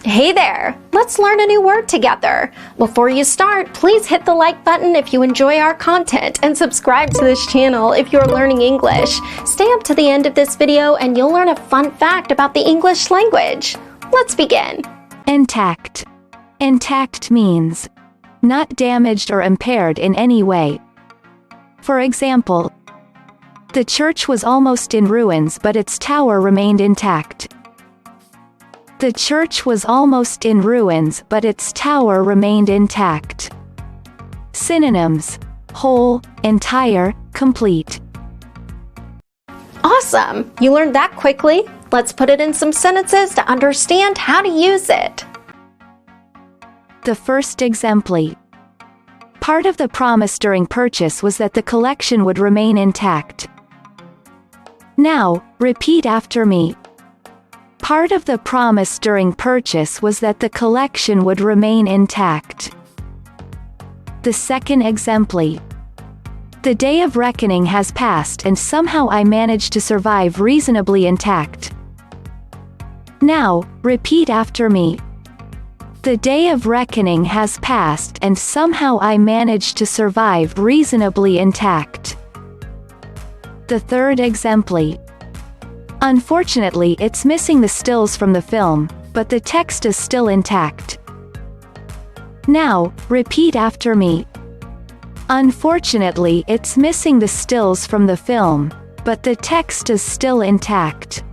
Hey there! Let's learn a new word together. Before you start, please hit the like button if you enjoy our content and subscribe to this channel if you're learning English. Stay up to the end of this video and you'll learn a fun fact about the English language. Let's begin. Intact. Intact means not damaged or impaired in any way. For example, the church was almost in ruins but its tower remained intact. The church was almost in ruins but its tower remained intact. Synonyms: whole, entire, complete. Awesome! You learned that quickly. Let's put it in some sentences to understand how to use it. The first exempli. Part of the promise during purchase was that the collection would remain intact. Now, repeat after me. Part of the promise during purchase was that the collection would remain intact. The second exempli. The day of reckoning has passed and somehow I managed to survive reasonably intact. Now, repeat after me. The day of reckoning has passed and somehow I managed to survive reasonably intact. The third exempli. Unfortunately, it's missing the stills from the film, but the text is still intact. Now, repeat after me. Unfortunately, it's missing the stills from the film, but the text is still intact.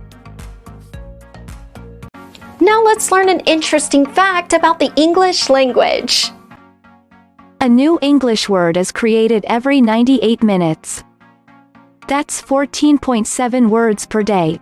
Now let's learn an interesting fact about the English language. A new English word is created every 98 minutes. That's 14.7 words per day.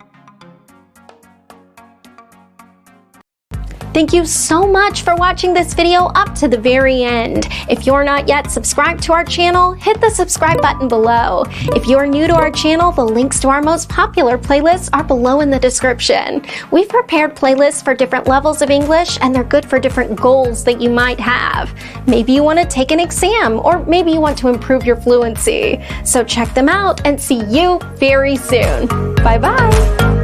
Thank you so much for watching this video up to the very end. If you're not yet subscribed to our channel, hit the subscribe button below. If you're new to our channel, the links to our most popular playlists are below in the description. We've prepared playlists for different levels of English, and they're good for different goals that you might have. Maybe you want to take an exam, or maybe you want to improve your fluency. So check them out and see you very soon. Bye-bye.